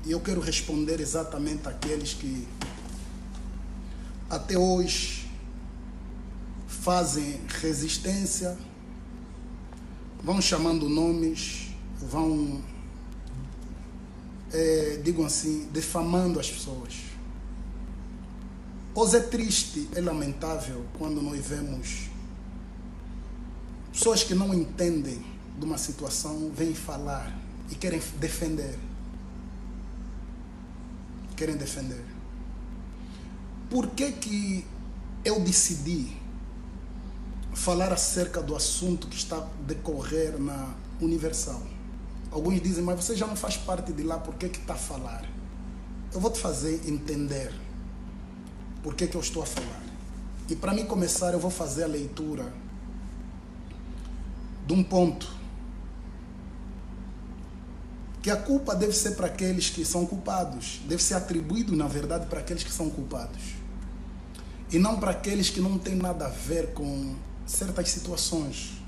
E eu quero responder exatamente àqueles que até hoje fazem resistência, vão chamando nomes, vão, digam assim, defamando as pessoas. Hoje é triste, é lamentável quando nós vemos pessoas que não entendem de uma situação, vêm falar e querem defender. Querem defender. Por que eu decidi falar acerca do assunto que está a decorrer na Universal? Alguns dizem, mas você já não faz parte de lá, por que está a falar? Eu vou te fazer entender por que eu estou a falar. E para mim começar, eu vou fazer a leitura de um ponto que a culpa deve ser para aqueles que são culpados, deve ser atribuído, na verdade, para aqueles que são culpados, e não para aqueles que não têm nada a ver com certas situações.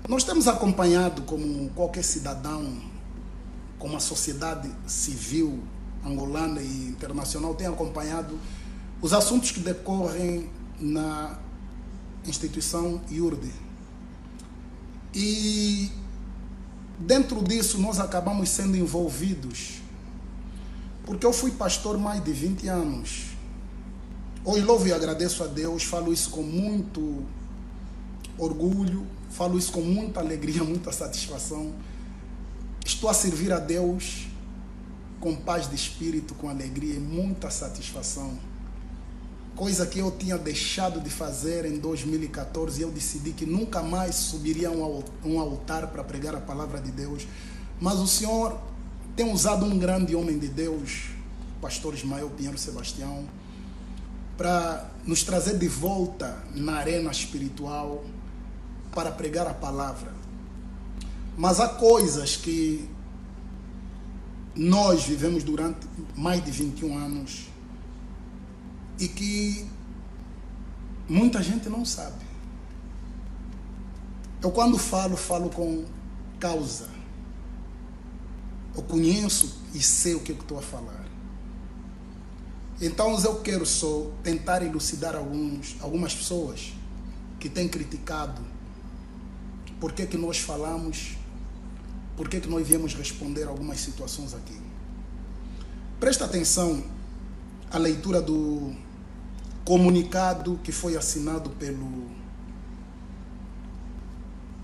Nós temos acompanhado, como qualquer cidadão, como a sociedade civil angolana e internacional tem acompanhado os assuntos que decorrem na instituição IURD. E dentro disso nós acabamos sendo envolvidos, porque eu fui pastor mais de 20 anos. Hoje louvo e agradeço a Deus, falo isso com muito orgulho, falo isso com muita alegria, muita satisfação. Estou a servir a Deus com paz de espírito, com alegria e muita satisfação. Coisa que eu tinha deixado de fazer em 2014, eu decidi que nunca mais subiria a um altar para pregar a palavra de Deus. Mas o Senhor tem usado um grande homem de Deus, o pastor Ismael Pinheiro Sebastião, para nos trazer de volta na arena espiritual para pregar a palavra. Mas há coisas que nós vivemos durante mais de 21 anos e que muita gente não sabe. Eu quando falo com causa. Eu conheço e sei o que eu estou a falar. Então eu quero só tentar elucidar algumas pessoas que têm criticado por que nós falamos, por que nós viemos responder algumas situações aqui. Presta atenção à leitura do comunicado que foi assinado pelo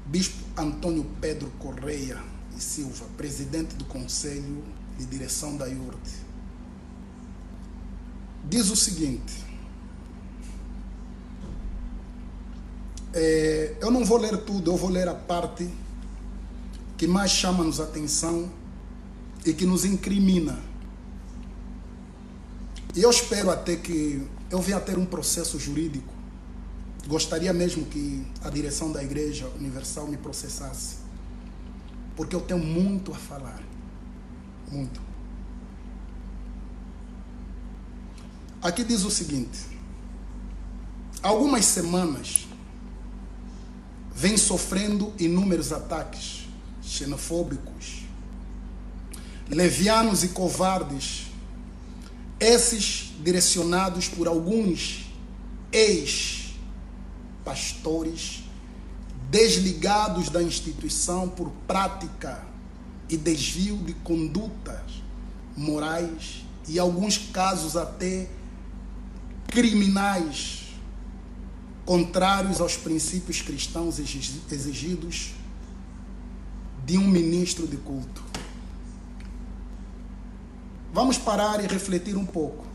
Bispo Antônio Pedro Correia e Silva, presidente do Conselho de Direção da IURD. Diz o seguinte, eu não vou ler tudo, eu vou ler a parte que mais chama-nos a atenção e que nos incrimina. E eu espero até que eu venha a ter um processo jurídico. Gostaria mesmo que a direção da Igreja Universal me processasse, porque eu tenho muito a falar, muito. Aqui diz o seguinte, há algumas semanas vem sofrendo inúmeros ataques xenofóbicos, levianos e covardes, esses direcionados por alguns ex-pastores desligados da instituição por prática e desvio de condutas morais e, em alguns casos, até criminais, contrários aos princípios cristãos exigidos de um ministro de culto. Vamos parar e refletir um pouco.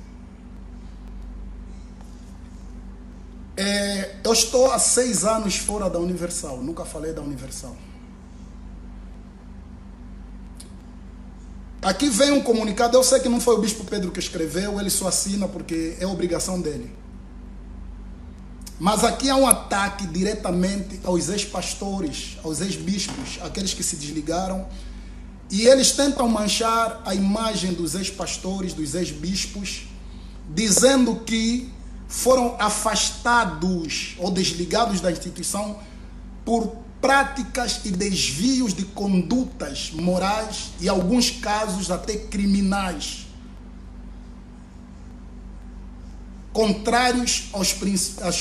Eu estou há 6 anos fora da Universal, nunca falei da Universal. Aqui vem um comunicado, eu sei que não foi o Bispo Pedro que escreveu, ele só assina porque é obrigação dele. Mas aqui há um ataque diretamente aos ex-pastores, aos ex-bispos, aqueles que se desligaram, e eles tentam manchar a imagem dos ex-pastores, dos ex-bispos, dizendo que foram afastados ou desligados da instituição por práticas e desvios de condutas morais e, em alguns casos, até criminais, contrários aos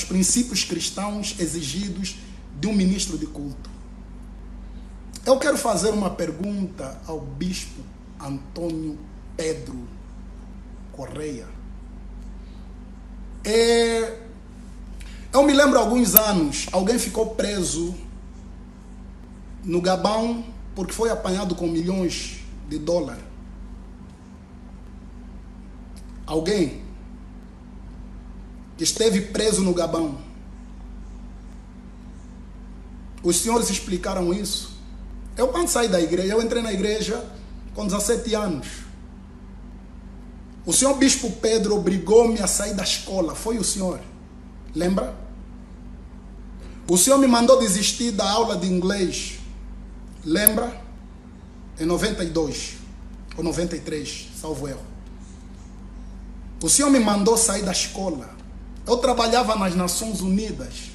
princípios cristãos exigidos de um ministro de culto. Eu quero fazer uma pergunta ao bispo Antônio Pedro Correia. Eu me lembro há alguns anos, alguém ficou preso no Gabão porque foi apanhado com milhões de dólares. Alguém que esteve preso no Gabão. Os senhores explicaram isso. Eu, quando saí da igreja, eu entrei na igreja com 17 anos. O senhor bispo Pedro obrigou-me a sair da escola. Foi o senhor. Lembra? O senhor me mandou desistir da aula de inglês. Lembra? Em 92 ou 93, salvo erro. O senhor me mandou sair da escola. Eu trabalhava nas Nações Unidas.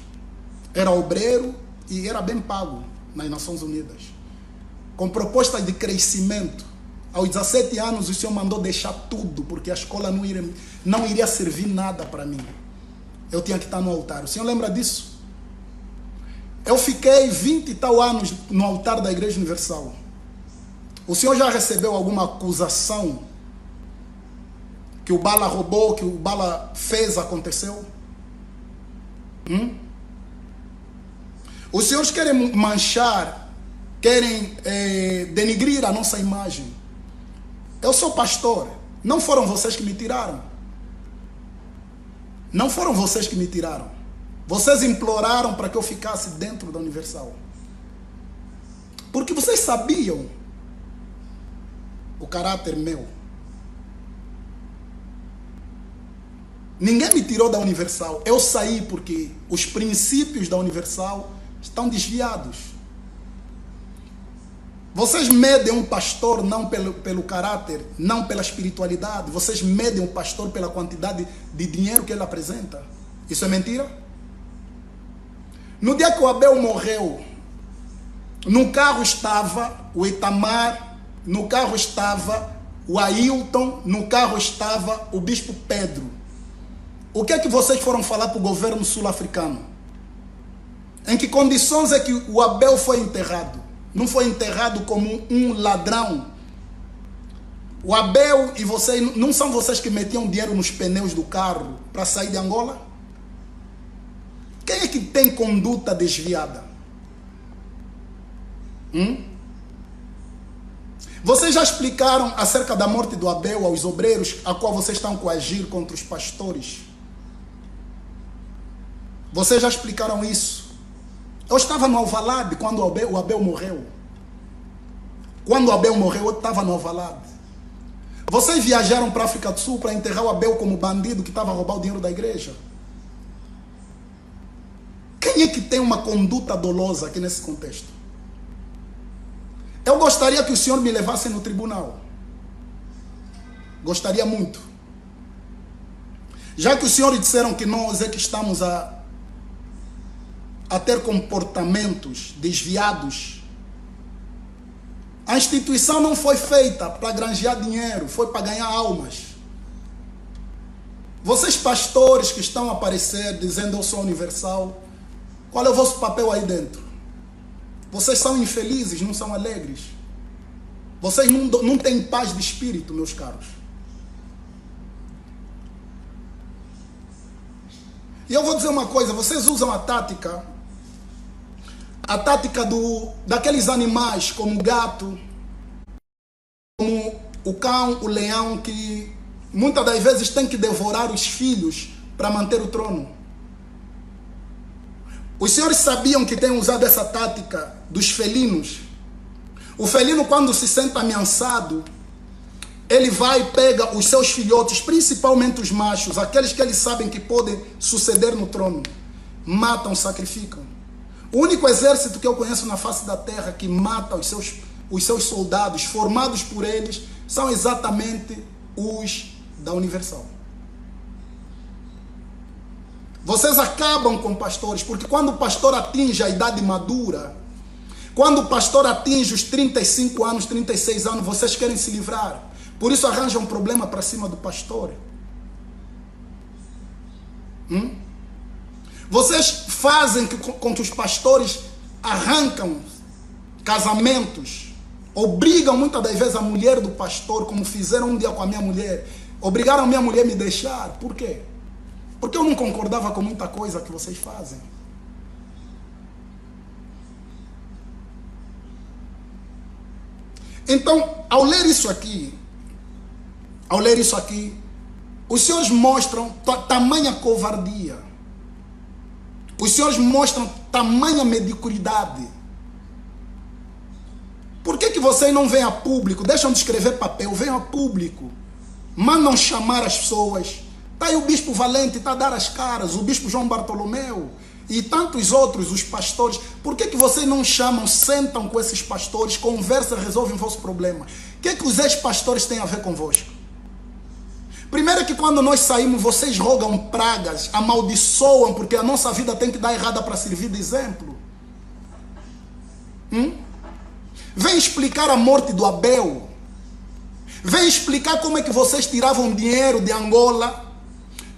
Era obreiro e era bem pago nas Nações Unidas, com propostas de crescimento. Aos 17 anos o senhor mandou deixar tudo, porque a escola não iria servir nada para mim. Eu tinha que estar no altar. O senhor lembra disso? Eu fiquei 20 e tal anos no altar da Igreja Universal. O senhor já recebeu alguma acusação que o Bala roubou, que o Bala fez, aconteceu? Os senhores querem manchar, querem denigrir a nossa imagem. Eu sou pastor. Não foram vocês que me tiraram. Não foram vocês que me tiraram. Vocês imploraram para que eu ficasse dentro da Universal. Porque vocês sabiam o caráter meu. Ninguém me tirou da Universal. Eu saí porque os princípios da Universal estão desviados. Vocês medem um pastor não pelo caráter, não pela espiritualidade. Vocês medem um pastor pela quantidade de dinheiro que ele apresenta. Isso é mentira? No dia que o Abel morreu, no carro estava o Itamar, no carro estava o Ailton, no carro estava o bispo Pedro. O que é que vocês foram falar para o governo sul-africano? Em que condições é que o Abel foi enterrado? Não foi enterrado como um ladrão. O Abel e vocês, não são vocês que metiam dinheiro nos pneus do carro para sair de Angola? Quem é que tem conduta desviada? Vocês já explicaram acerca da morte do Abel aos obreiros, a qual vocês estão a coagir contra os pastores? Vocês já explicaram isso? Eu estava no Alvalade quando o Abel morreu. Quando o Abel morreu, eu estava no Alvalade. Vocês viajaram para a África do Sul para enterrar o Abel como bandido que estava a roubar o dinheiro da igreja? Quem é que tem uma conduta dolosa aqui nesse contexto? Eu gostaria que o senhor me levasse no tribunal. Gostaria muito. Já que os senhores disseram que nós é que estamos a ter comportamentos desviados, a instituição não foi feita para granjear dinheiro, foi para ganhar almas. Vocês pastores que estão a aparecer dizendo eu sou universal, qual é o vosso papel aí dentro? Vocês são infelizes, não são alegres. Vocês não têm paz de espírito, meus caros. E eu vou dizer uma coisa, vocês usam a tática daqueles animais como o gato, como o cão, o leão, que muitas das vezes tem que devorar os filhos para manter o trono. Os senhores sabiam que têm usado essa tática dos felinos? O felino, quando se sente ameaçado, ele vai e pega os seus filhotes, principalmente os machos, aqueles que eles sabem que podem suceder no trono, matam, sacrificam. O único exército que eu conheço na face da terra que mata os seus soldados, formados por eles, são exatamente os da Universal. Vocês acabam com pastores, porque quando o pastor atinge a idade madura, Quando o pastor atinge os 35 anos, 36 anos, vocês querem se livrar. Por isso arranjam um problema para cima do pastor. Vocês fazem com que os pastores arrancam casamentos, obrigam muitas das vezes a mulher do pastor, como fizeram um dia com a minha mulher, obrigaram a minha mulher a me deixar. Por quê? Porque eu não concordava com muita coisa que vocês fazem. Então, ao ler isso aqui, os senhores mostram tamanha covardia. Os senhores mostram tamanha mediocridade. Por que vocês não vêm a público? Deixam de escrever papel, vêm a público. Mandam chamar as pessoas. Está aí o Bispo Valente, está a dar as caras, o Bispo João Bartolomeu e tantos outros, os pastores. Por que vocês não chamam, sentam com esses pastores, conversam, resolvem o vosso problema? O que os ex-pastores têm a ver convosco? Primeiro que quando nós saímos, vocês rogam pragas, amaldiçoam, porque a nossa vida tem que dar errada para servir de exemplo. Vem explicar a morte do Abel. Vem explicar como é que vocês tiravam dinheiro de Angola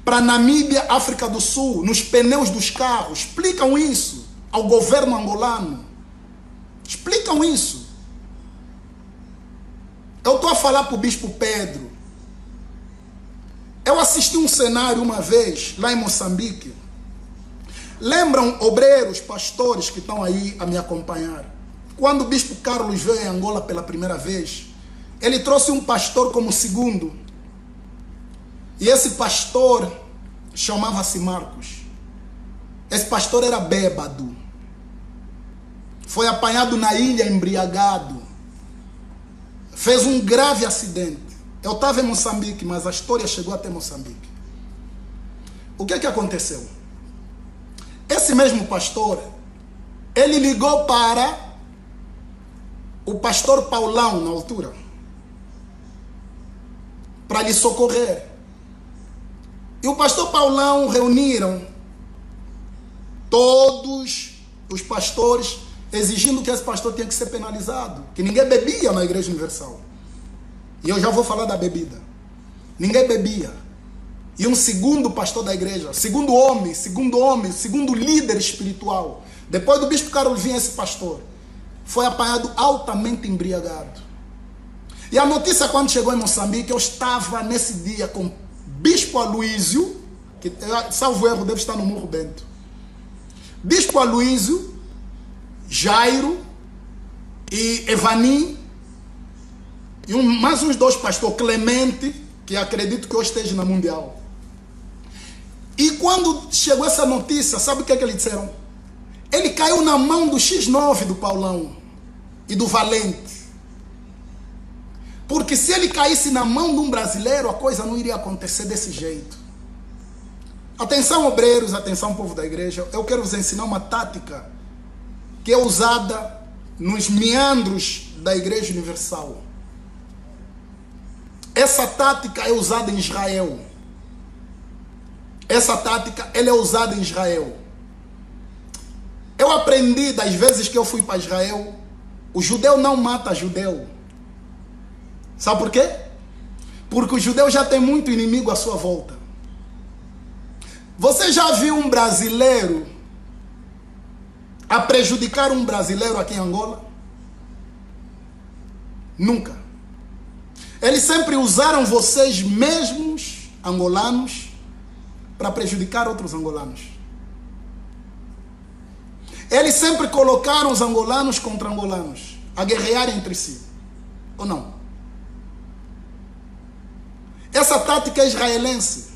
para Namíbia, África do Sul, nos pneus dos carros. Explicam isso ao governo angolano. Explicam isso. Eu estou a falar para o Bispo Pedro. Eu assisti um cenário uma vez, lá em Moçambique. Lembram obreiros, pastores que estão aí a me acompanhar? Quando o Bispo Carlos veio em Angola pela primeira vez, ele trouxe um pastor como segundo. E esse pastor chamava-se Marcos. Esse pastor era bêbado. Foi apanhado na ilha embriagado. Fez um grave acidente. Eu estava em Moçambique, mas a história chegou até Moçambique. O que aconteceu? Esse mesmo pastor, ele ligou para o pastor Paulão, na altura, para lhe socorrer. E o pastor Paulão reuniram todos os pastores, exigindo que esse pastor tinha que ser penalizado, que ninguém bebia na Igreja Universal. E eu já vou falar da bebida. Ninguém bebia. E um segundo pastor da igreja, segundo líder espiritual, depois do Bispo Carlos vinha esse pastor, foi apanhado altamente embriagado. E a notícia quando chegou em Moçambique, eu estava nesse dia com Bispo Aloísio, que salvo erro deve estar no Morro Bento. Bispo Aloísio, Jairo e Evani, e mais uns dois pastores, Clemente, que acredito que hoje esteja na Mundial. E quando chegou essa notícia, sabe o que eles disseram? Ele caiu na mão do X9 do Paulão e do Valente. Porque se ele caísse na mão de um brasileiro, a coisa não iria acontecer desse jeito. Atenção, obreiros, atenção, povo da igreja. Eu quero vos ensinar uma tática que é usada nos meandros da Igreja Universal. Essa tática é usada em Israel. Essa tática, ela é usada em Israel. Eu aprendi das vezes que eu fui para Israel, o judeu não mata judeu. Sabe por quê? Porque o judeu já tem muito inimigo à sua volta. Você já viu um brasileiro a prejudicar um brasileiro aqui em Angola? Nunca. Eles sempre usaram vocês mesmos, angolanos, para prejudicar outros angolanos. Eles sempre colocaram os angolanos contra angolanos, a guerrear entre si. Ou não? Essa tática é israelense.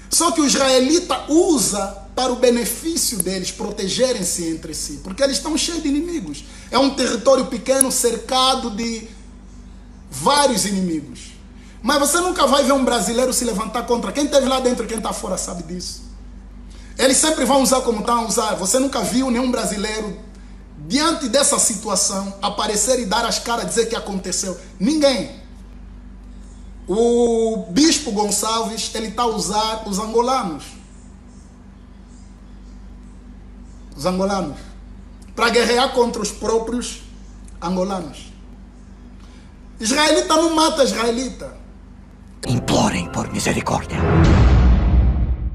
Só que o israelita usa para o benefício deles, protegerem-se entre si, porque eles estão cheios de inimigos. É um território pequeno, cercado de vários inimigos. Mas você nunca vai ver um brasileiro se levantar contra. Quem esteve lá dentro e quem está fora sabe disso. Eles sempre vão usar como estão a usar. Você nunca viu nenhum brasileiro, diante dessa situação, aparecer e dar as caras, dizer que aconteceu. Ninguém. O Bispo Gonçalves, ele está a usar os angolanos. Os angolanos. para guerrear contra os próprios angolanos. Israelita não mata israelita. Implorem por misericórdia.